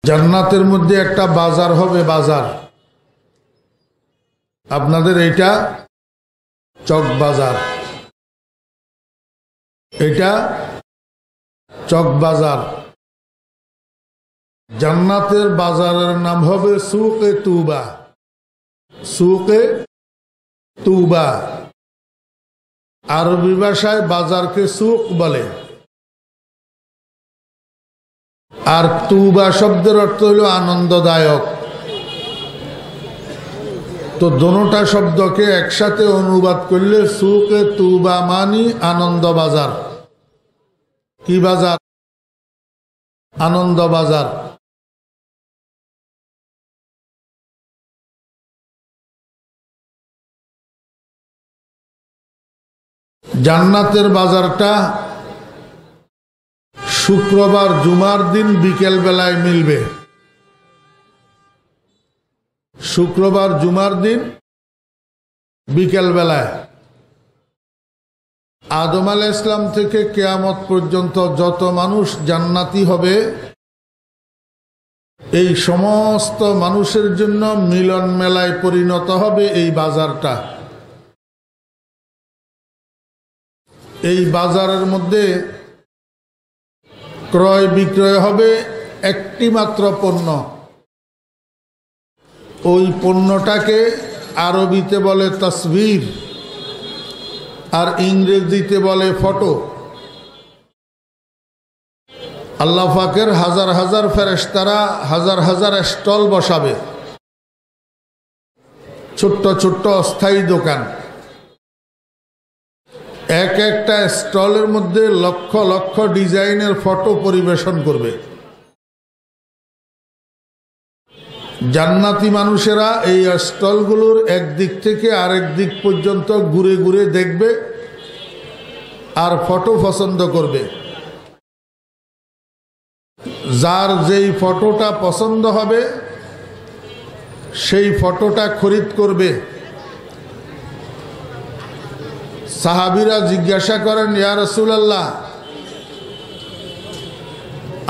জান্নাতের মধ্যে একটা বাজার হবে, বাজার। আপনাদের এইটা চক বাজার, এটা চক বাজার। জান্নাতের বাজারের নাম হবে সুকে তুবা। সুকে তুবা আরবি ভাষায় বাজারকে সুক বলে, আর তুবা শব্দের অর্থ হল আনন্দদায়ক। তো দোনোটা শব্দকে একসাথে অনুবাদ করলে সুকে তুবা মানি আনন্দ বাজার। কি বাজার? আনন্দ বাজার। জান্নাতের বাজারটা শুক্রবার জুমার দিন বিকেল বেলায় মিলবে। শুক্রবার জুমার দিন বিকেল বেলায় আদম আলাইহিস সালাম থেকে কিয়ামত পর্যন্ত যত মানুষ জান্নাতি হবে, এই সমস্ত মানুষের জন্য মিলন মেলায় পরিণত হবে এই বাজারটা। এই বাজারের মধ্যে ক্রয় বিক্রয় হবে একটি মাত্র পণ্য। ওই পণ্যটাকে আরবিতে বলে তসবির, আর ইংরেজিতে বলে ফটো। আল্লাহ পাকের হাজার হাজার ফেরেশতারা হাজার হাজার স্টল বসাবে, ছোট্ট ছোট্ট অস্থায়ী দোকান। এক একটা স্টলের মধ্যে লক্ষ লক্ষ ডিজাইনের ফটো পরিবেশন করবে। জান্নাতি মানুষেরা এই স্টলগুলোর একদিক থেকে আরেক দিক পর্যন্ত ঘুরে ঘুরে দেখবে আর ফটো পছন্দ করবে। যার যেই ফটোটা পছন্দ হবে সেই ফটোটা খরিদ করবে। সাহাবীরা জিজ্ঞাসা করেন, ইয়া রাসূলুল্লাহ,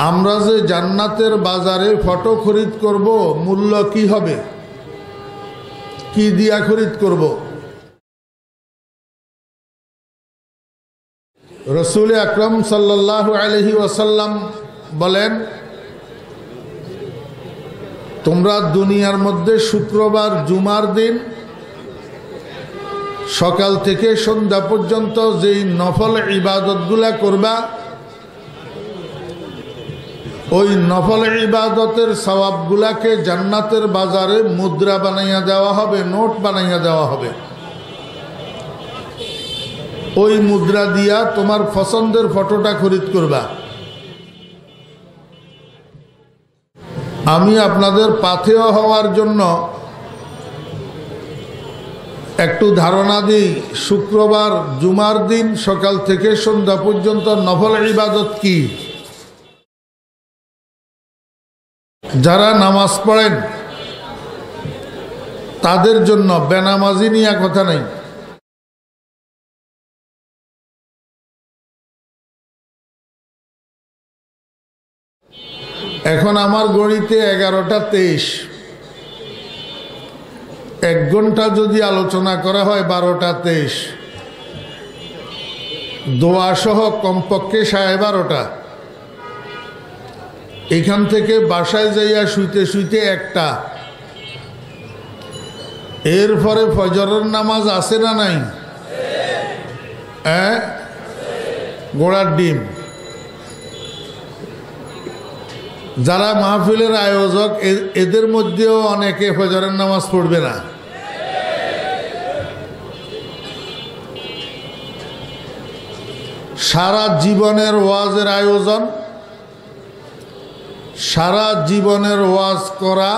আমরা যে জান্নাতের বাজারে ফটো খরিদ করব, মূল্য কি হবে? কি দিয়া খরিদ করব? রাসূল আকরাম সাল্লাল্লাহু আলাইহি ওয়াসাল্লাম বলেন, তোমরা দুনিয়ার মধ্যে শুক্রবার জুমার দিন সকাল থেকে সন্ধ্যা পর্যন্ত যেই নফল ইবাদতগুলা করবা, ওই নফল ইবাদতের সওয়াবগুলাকে জান্নাতের বাজারে মুদ্রা বানাইয়া দেওয়া হবে, নোট বানাইয়া দেওয়া হবে। ওই মুদ্রা দিয়া তোমার পছন্দের ফটোটা খরিদ করবা। আমি আপনাদের পাথেয় হওয়ার জন্য একটু ধারণা দিই, শুক্রবার জুমার দিন সকাল থেকে সন্ধ্যা পর্যন্ত নফল ইবাদত কি। যারা নামাজ পড়েন তাদের জন্য, বেনামাজি নিয়ে কথা নেই। এখন আমার ঘড়িতে 11:23। 1 ঘন্টা যদি আলোচনা করা হয় 12:23, দোয়া সহ কমপক্ষে 12:30। এখান থেকে বাসায় যাইয়া শুইতে শুইতে 1টা। এরপরে ফজরের নামাজ আছে না নাই? গোড়ার ডিম। যারা মাহফিলের আয়োজক এদের মধ্যেও অনেকে ফজরের নামাজ পড়বে না। সারা জীবনের ওয়াজের আয়োজন, সারা জীবনের ওয়াজ করা,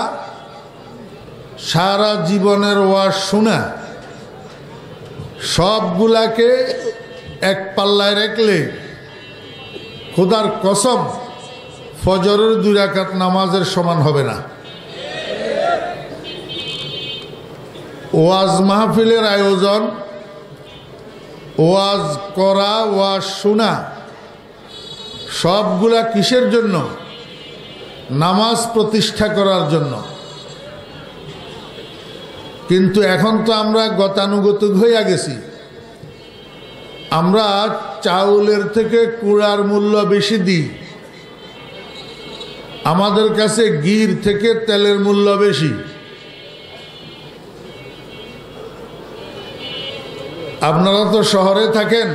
সারা জীবনের ওয়াজ শোনা, সবগুলাকে এক পাল্লায় রাখলে খোদার কসম ফজরের 2 রাকাত নামাজের সমান হবে না। ওয়াজ মাহফিলের আয়োজন, ওয়াজ করা, ওয়াজ শোনা, সবগুলা কিসের জন্য? নামাজ প্রতিষ্ঠা করার জন্য। কিন্তু এখন তো আমরা গতানুগতিক হইয়া গেছি, আমরা চাউলের থেকে কুড়ার মূল্য বেশি দিই, আমাদের কাছে গির থেকে তেলের মূল্য বেশি। আপনারা তো শহরে থাকেন,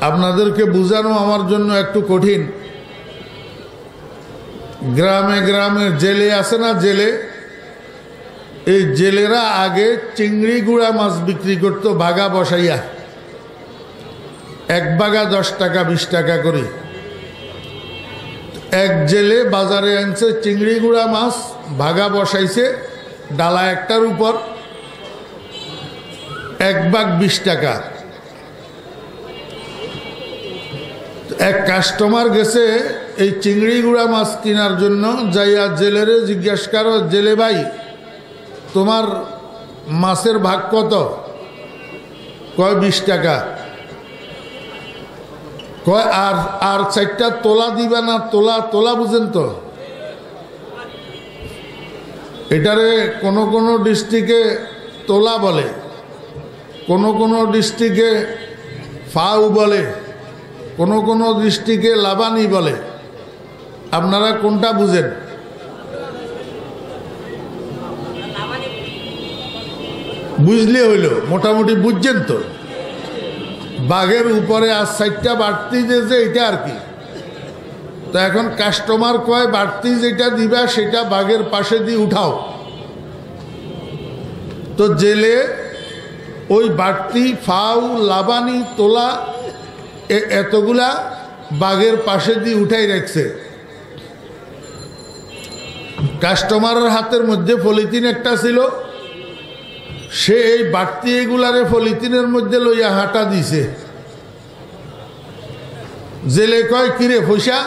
আপনাদেরকে বোঝানো আমার জন্য একটু কঠিন। গ্রামে গ্রামে জেলে আছে না, জেলে, এই জেলেরা আগে চিংড়ি গুঁড়া মাছ বিক্রি করত বাগা বসাইয়া, এক বাগা 10 টাকা 20 টাকা করে। এক জেলে বাজারে আনছে চিংড়ি গুঁড়া মাছ, ভাগা বসাইছে ডালা একটার উপর, 1 বাগ 20 টাকা। এক কাস্টমার গেছে এই চিংড়ি গুঁড়া মাছ কেনার জন্য, যাইয়া জেলেরে জিজ্ঞেস করো, জেলে ভাই তোমার মাছের ভাগ কত? কয় 20 টাকা। কয় আর 4টা তোলা দিবে না? তোলা, তোলা বুঝেন তো? এটারে কোনো কোনো ডিস্ট্রিক্টে তোলা বলে, কোনো কোনো ডিস্ট্রিক্টে ফাউ বলে, কোনো কোনো ডিস্ট্রিক্টে লাবানি বলে। আপনারা কোনটা বুঝেন? বুঝলে হইল, মোটামুটি বুঝছেন তো। বাঘের উপরে আর 4টা বাড়তি যে এটা আর কি। তো এখন কাস্টমার কয় বাড়তি যেটা দিবা সেটা বাঘের পাশে দিয়ে উঠাও। তো জেলে ওই বাড়তি ফাউ, লাবানি, তোলা এতগুলা বাঘের পাশে দিয়ে উঠাই রাখছে। কাস্টমারের হাতের মধ্যে পলিথিন একটা ছিল, সে এই বাড়তি এগুলারে পলিথিনের মধ্যে লইয়া হাঁটা দিছে। জেলে কয় কিরে পয়সা?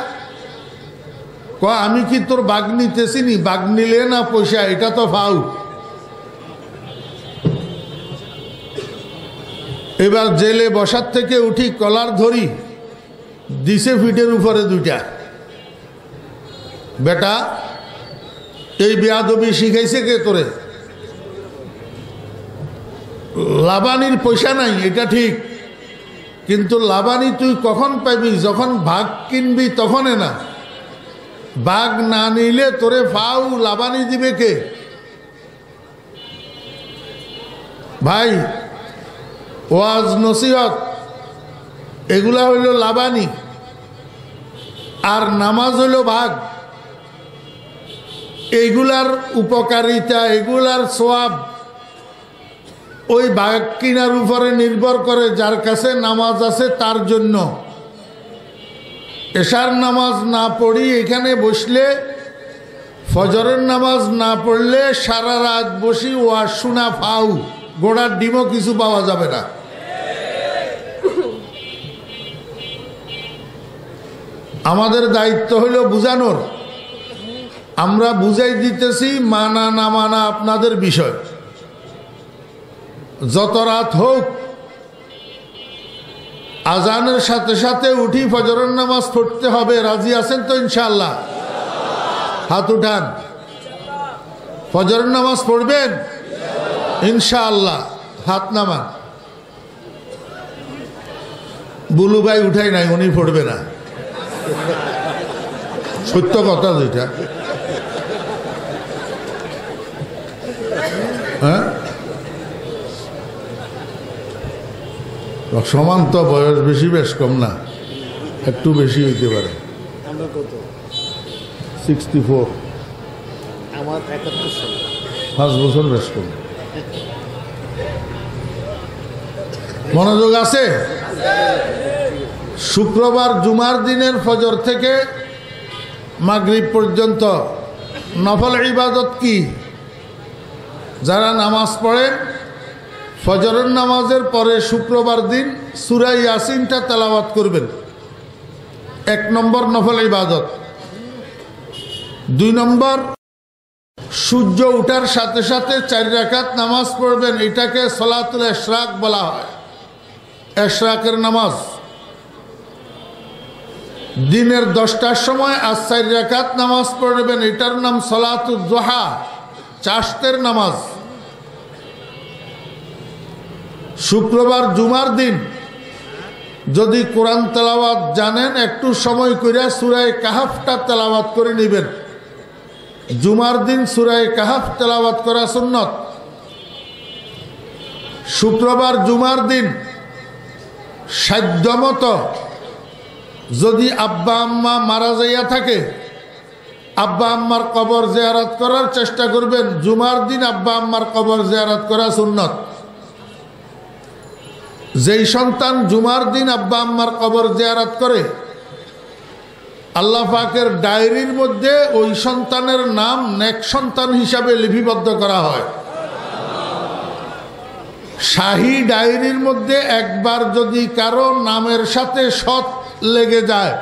কয় আমি কি তোর বাঘ নিতেছি নি? বাঘ নিলে না পয়সা, এটা তো ফাউ। এবার জেলে বসার থেকে উঠি, কলার ধরি, দিছে ফিটের উপরে 2টা। বেটা এই বেয়াদবি শিখাইছে কে তোরে? লাবানির পয়সা নাই এটা ঠিক, কিন্তু লাবানি তুই কখন পাবি? যখন ভাগ কিনবি তখনই না। বাঘ না নিলে তোরে ফাউ লাবানি দিবে কে? ভাই ওয়াজ নসিহত এগুলা হইল লাবানি, আর নামাজ হইল ভাগ। এইগুলার উপকারিতা, এগুলার সওয়াব ওই বাঘ কিনার উপরে নির্ভর করে যার কাছে নামাজ আছে তার জন্য। এশার নামাজ না পড়ি এখানে বসলে, ফজরের নামাজ না পড়লে সারা রাত বসি ওয়াজ শোনা ফাউ, গোড়ার ডিমও কিছু পাওয়া যাবে না। আমাদের দায়িত্ব হইল বুঝানোর। আমরা বুঝাই দিতেছি, মানা না মানা আপনাদের বিষয়। যত রাত হোক, আজানের সাথে সাথে উঠি ফজরের নামাজ পড়তে হবে। রাজি আছেন তো ইনশাআল্লাহ? হাত উঠান। ফজরের নামাজ পড়বেন ইনশাআল্লাহ? হাত নামান। বুলু ভাই উঠাই নাই, উনি পড়বে না। সত্য কথা যেটা। হ্যাঁ, সমান তো, বয়স বেশি বেশ কম না, একটু বেশি হইতে পারে। 64। আমার 71 সাল। 5 বছর বেশ কম। মনোযোগ আছে? শুক্রবার জুমার দিনের ফজর থেকে মাগরিব পর্যন্ত নফল ইবাদত কি? যারা নামাজ পড়েন, ফজরের নামাজের পরে শুক্রবার দিন সূরা ইয়াসিনটা তেলাওয়াত করবেন। 1 নম্বর নফল ইবাদত। 2 নম্বর, সূর্য উঠার সাথে সাথে 4 রাকাত নামাজ পড়বেন। এটাকে সলাতুল ইশরাক বলা হয়, ইশরাকের নামাজ। দিনের 10টার সময় আর 4 রাকাত নামাজ পড়বেন, এটার নাম সালাতুদ দুহা, চাশতের নামাজ। শুক্রবার জুমার দিন যদি কোরআন তেলাওয়াত জানেন, একটু সময় কইরা সূরা কাহাফটা তেলাওয়াত করে নেবেন। জুমার দিন সূরা কাহাফ তেলাওয়াত করা সুন্নত। শুক্রবার জুমার দিন সাধ্যমতো যদি আব্বা আম্মা মারা যাইয়া থাকে, আব্বা আম্মার কবর জিয়ারত করার চেষ্টা করবেন। জুমার দিন আব্বা আম্মার কবর জিয়ারত করা সুন্নত। যেই সন্তান জুমার দিন আব্বা আম্মার কবর জিয়ারত করে, আল্লাহ পাকের ডায়েরির মধ্যে ওই সন্তানের নাম নেক সন্তান হিসাবে লিপিবদ্ধ করা হয়। শাহী ডায়েরির মধ্যে একবার যদি কারো নামের সাথে সৎ লেগে যায়,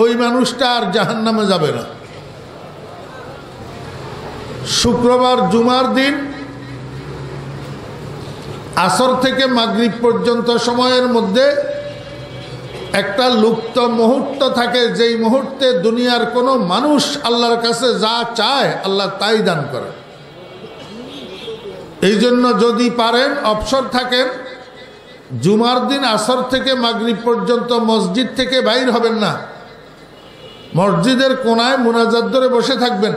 ওই মানুষটা আর জাহান্নামে যাবে না। শুক্রবার জুমার দিন আসর থেকে মাগরিব পর্যন্ত সময়ের মধ্যে একটা লুপ্ত মুহূর্ত থাকে, যেই মুহূর্তে দুনিয়ার কোনো মানুষ আল্লাহর কাছে যা চায় আল্লাহ তাই দান করে। এই জন্য যদি পারেন, অবসর থাকেন, জুমার দিন আসর থেকে মাগরিব পর্যন্ত মসজিদ থেকে বাইর হবেন না, মসজিদের কোনায় মুনাজাত ধরে বসে থাকবেন।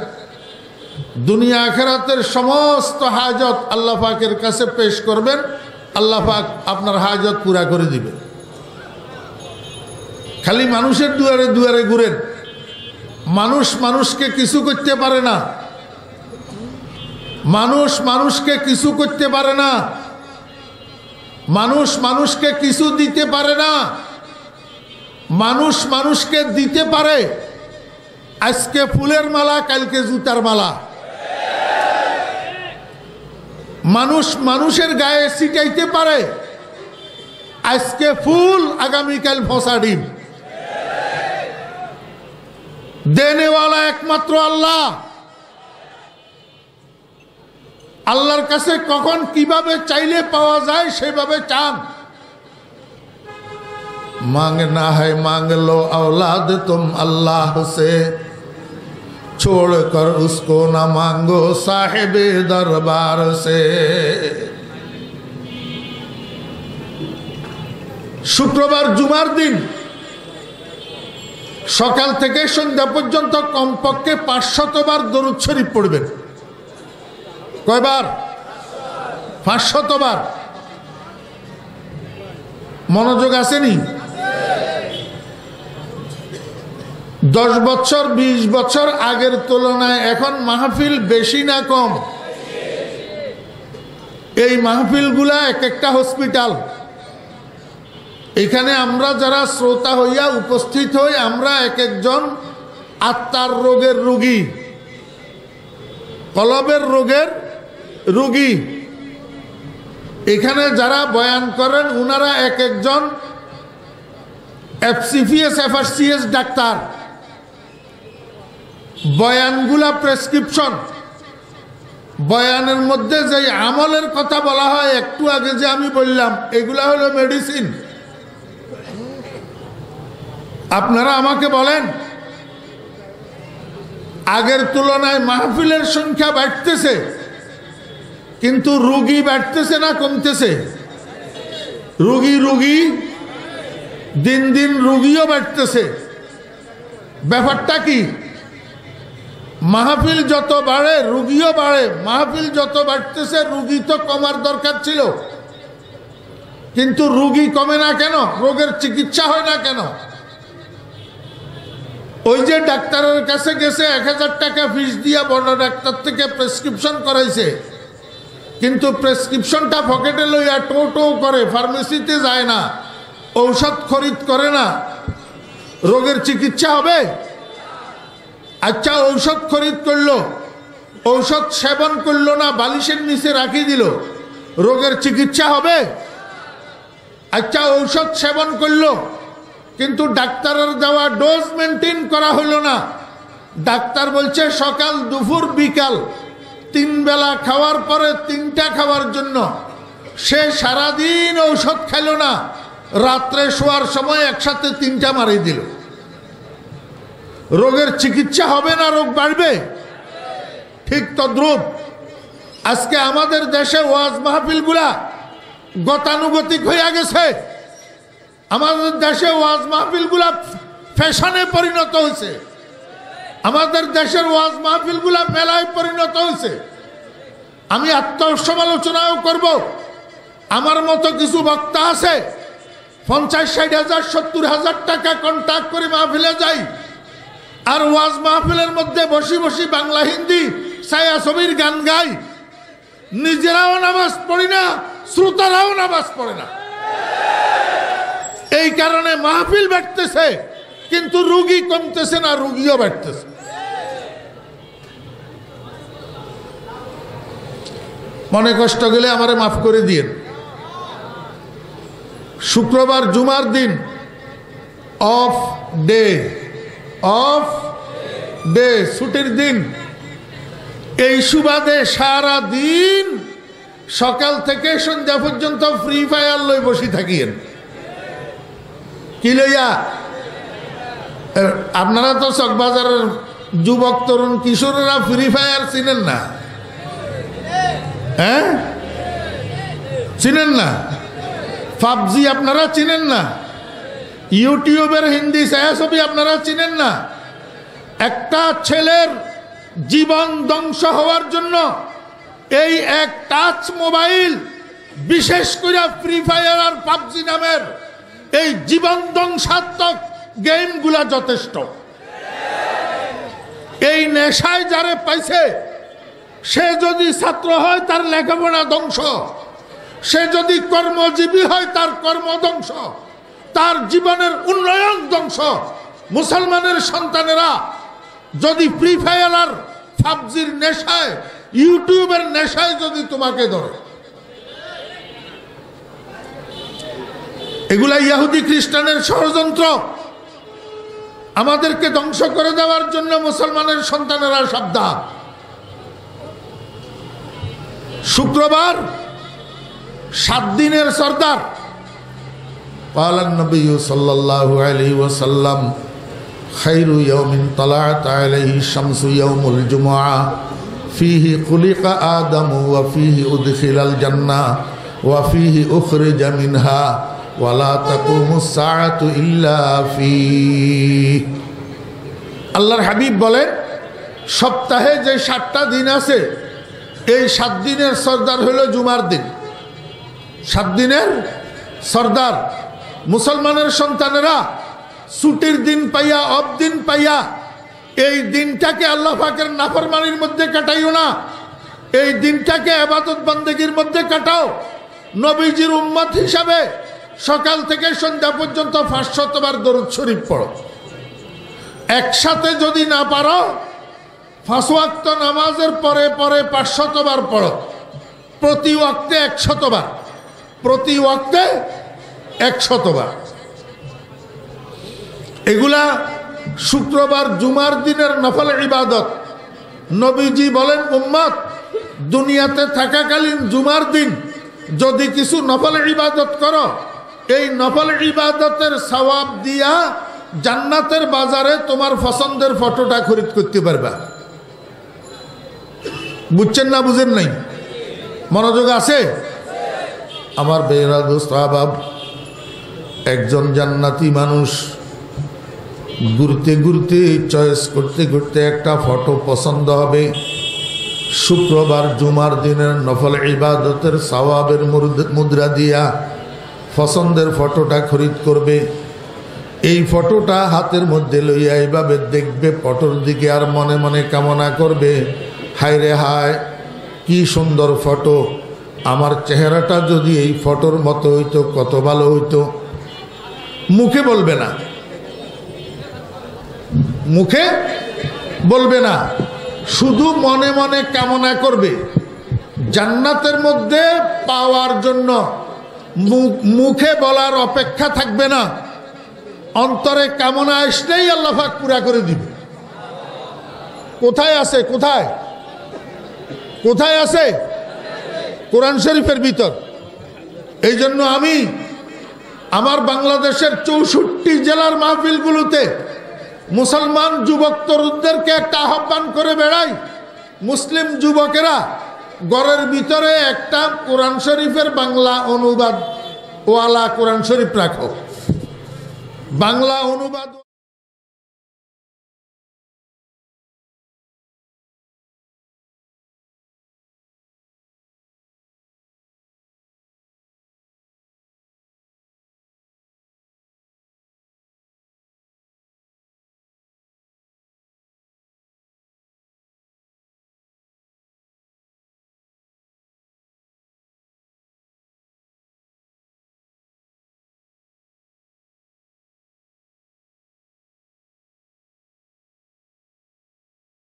দুনিয়া আখিরাতের সমস্ত হাজত আল্লাহ পাকের কাছে পেশ করবেন, আল্লাহ পাক আপনার হাজত পুরা করে দিবেন। খালি মানুষের দুয়ারে দুয়ারে ঘুরেন, মানুষ মানুষকে কিছু করতে পারে না, মানুষ মানুষকে কিছু করতে পারে না, মানুষ মানুষকে কিছু দিতে পারে না। মানুষ মানুষকে দিতে পারে, আজকে ফুলের মালা, কালকে জুতার মালা। মানুষ মানুষের গায়ে ছিটাইতে পারে, আজকে ফুল, আগামীকাল ফসা ডিম। দেনেওয়ালা একমাত্র আল্লাহ। আল্লাহর কাছে কখন কিভাবে চাইলে পাওয়া যায় সেভাবে চান। मांगना है मांग लो औलाद तुम अल्लाह से, छोड़कर उसको ना मांगो साहिबे दरबार से। শুক্রবার জুমার দিন সকাল থেকে সন্ধ্যা পর্যন্ত কমপক্ষে 500 বার দরুদ শরীফ পড়বেন। কয়বার? 500 বার। মনোযোগ আসেনি? 10 বছর 20 বছর আগের তুলনায় এখন মাহফিল বেশি না কম? এই মাহফিলগুলা এক একটা হসপিটাল। এখানে আমরা যারা শ্রোতা হইয়া উপস্থিত হই, আমরা এক একজন আত্মার রোগের রোগী, কলবের রোগের রোগী। এখানে যারা বয়ান করেন উনারা এক একজন FCPS FRCS ডাক্তার। বয়ানগুলা প্রেসক্রিপশন। বয়ানের মধ্যে যে আমলের কথা বলা হয়, একটু আগে যে আমি বললাম, এগুলা হলো মেডিসিন। আপনারা আমাকে বলেন, আগের তুলনায় মাহফিলের সংখ্যা বাড়তেছে, কিন্তু রোগী বাড়তেছে না কমতেছে? রোগী দিন দিন রোগীও বাড়তেছে। ব্যাপারটা কি? মাহফিল যত বাড়ে রোগীও বাড়ে। মাহফিল যত বাড়তেছে, রোগী তো কমার দরকার ছিল, কিন্তু রোগী কমে না কেন? রোগের চিকিৎসা হয় না কেন? ওই যে ডাক্তারের কাছে গেছে, 1000 টাকা ফিস দিয়া বড় ডাক্তার থেকে প্রেসক্রিপশন করাইছে, কিন্তু প্রেসক্রিপশনটা পকেটে লইয়া টো করে, ফার্মেসিতে যায় না, ঔষধ খরিদ করে না, রোগের চিকিৎসা হবে? আচ্ছা, ঔষধ খরিদ করলো, ঔষধ সেবন করলো না, বালিশের নিচে রাখি দিল, রোগের চিকিৎসা হবে? আচ্ছা, ঔষধ সেবন করলো, কিন্তু ডাক্তারের দেওয়া ডোজ মেনটেন করা হলো না। ডাক্তার বলছে সকাল দুপুর বিকাল 3 বেলা খাওয়ার পরে 3টা খাওয়ার জন্য। সে সারাদিন ঔষধ খাইল না, রাত্রে শোয়ার সময় একসাথে 3টা মারি দিল। রোগের চিকিৎসা হবে না, রোগ বাড়বে। ঠিক তদ্রূপ আজকে আমাদের দেশে ওয়াজ মাহফিলগুলা গতানুগতিক হয়ে গেছে। আমাদের দেশে ওয়াজ মাহফিলগুলা ফ্যাশনে পরিণত হয়েছে। আমাদের দেশের ওয়াজ মাহফিলগুলা মেলায় পরিণত হয়েছে। আমি আত্মসমালোচনাও করব। আমার মতো কিছু বক্তা আছে 50-60,000 70,000 টাকা কন্ট্রাক্ট করে মাহফিলে যাই, আর ওয়াজ মাহফিলের মধ্যে বসি বসি বাংলা হিন্দি ছায়া ছবির গান গাই। নিজেরাও নামাজ পড়ি না, শ্রোতারাও নামাজ পড়ে না। এই কারণে মাহফিল বাড়তেছে কিন্তু রুগী কমতেছে না, রুগীও বাড়তেছে। মনে কষ্ট গেলে আমারে মাফ করে দিয়েন। শুক্রবার জুমার দিন অফ ডে ছুটির দিন। এই সুবাদে সারা দিন সকাল থেকে সন্ধ্যা পর্যন্ত ফ্রি ফায়ার লই বসে থাকিয়েন। কি লইয়া? আপনারা তো চকবাজারের যুবক তরুণ কিশোরেরা ফ্রি ফায়ার চিনেন না? হ্যাঁ, চিনেন না? পাবজি আপনারা চিনেন না? ইউটিউবের হিন্দি ছায়াছবি আপনারা চিনেন না? একটা ছেলের জীবন ধ্বংস হওয়ার জন্য এই এক টাচ মোবাইল, বিশেষ করে ফ্রি ফায়ার আর পাবজি নামের এই জীবন ধ্বংসাত্মক গেমগুলা যথেষ্ট। এই নেশায় যারে পাইছে, সে যদি ছাত্র হয় তার লেখাপড়া ধ্বংস, সে যদি কর্মজীবী হয় তার কর্ম ধ্বংস, তার জীবনের উন্নয়ন ধ্বংস। মুসলমানের সন্তানেরা যদি ফ্রি ফায়ার আর পাবজির নেশায়, ইউটিউবের নেশায় যদি তোমাকে ধরে, এগুলা ইহুদি খ্রিস্টানের ষড়যন্ত্র। আমাদেরকে ধ্বংস করে দেওয়ার জন্য মুসলমানের সন্তানেরা সাবধান। শুক্রবার 7 দিনের সর্দার। قال النبي صلى الله عليه وسلم خير يوم طلعت عليه الشمس يوم الجمعة فيه خلق آدم وفيه أدخل الجنة وفيه أخرج منها ولا تقوم الساعة إلا فيه। আল্লাহর হাবিব বলেন, সপ্তাহে যে 7টা দিন আছে, এই 7 দিনের সর্দার হলো জুমার দিন। 7 দিনের সর্দার। মুসলমানের সন্তানেরা ছুটির দিন পাইয়া, অফ দিন পাইয়া, এই দিনটাকে আল্লাহ পাকের নাফরমানির মধ্যে কাটাইও না। এই দিনটাকে ইবাদত বান্দেগীর মধ্যে কাটাও। নবীজির উম্মত হিসাবে সকাল থেকে সন্ধ্যা পর্যন্ত 500 বার দরুদ শরীফ পড়ো। একসাথে যদি না পারো, 5 ওয়াক্ত নামাজের পরে পরে 500 বার পড়ো। প্রতি ওয়াক্তে 100 বার, প্রতি ওয়াক্তে 100 বার। এগুলা শুক্রবার জুমার দিনের নফল ইবাদত। নবীজি বলেন, উম্মত দুনিয়াতে থাকাকালীন জুমার দিন যদি কিছু নফল ইবাদত করো, এই নফল ইবাদতের সওয়াব দিয়া জান্নাতের বাজারে তোমার পছন্দের ফটোটা খরিদ করতে পারবা। বুঝছেন না বুঝেন নাই? মনোযোগ আছে? আমার বেরা দোস্ত আহবাব, একজন জান্নাতি মানুষ ঘুরতে ঘুরতে চয়েস করতে করতে একটা ফটো পছন্দ হবে। শুক্রবার জুমার দিনের নফল ইবাদতের সওয়াবের মুদ্রা দিয়া পছন্দের ফটোটা খরিদ করবে। এই ফটোটা হাতের মধ্যে লইয়া এইভাবে দেখবে ফটোর দিকে, আর মনে মনে কামনা করবে, হায় রে হায় কি সুন্দর ফটো, আমার চেহারাটা যদি এই ফটোর মতো হইতো কত ভালো হইতো। মুখে বলবে না, মুখে বলবে না, শুধু মনে মনে কামনা করবে। জান্নাতের মধ্যে পাওয়ার জন্য মুখে বলার অপেক্ষা থাকবে না, অন্তরে কামনা আসলেই আল্লাহ পাক পুরা করে দিবে। কোথায় আছে? কোথায় কোথায় আছে? কোরআন শরীফের ভিতর। এই জন্য আমি আমার বাংলাদেশের 64 জেলার মাহফিলগুলোতে মুসলমান যুবক তরুণদেরকে একটা আহ্বান করে বেড়াই, মুসলিম যুবকেরা ঘরের ভিতরে একটা কোরআন শরীফের বাংলা অনুবাদ ওয়ালা কোরআন শরীফ রাখো। বাংলা অনুবাদ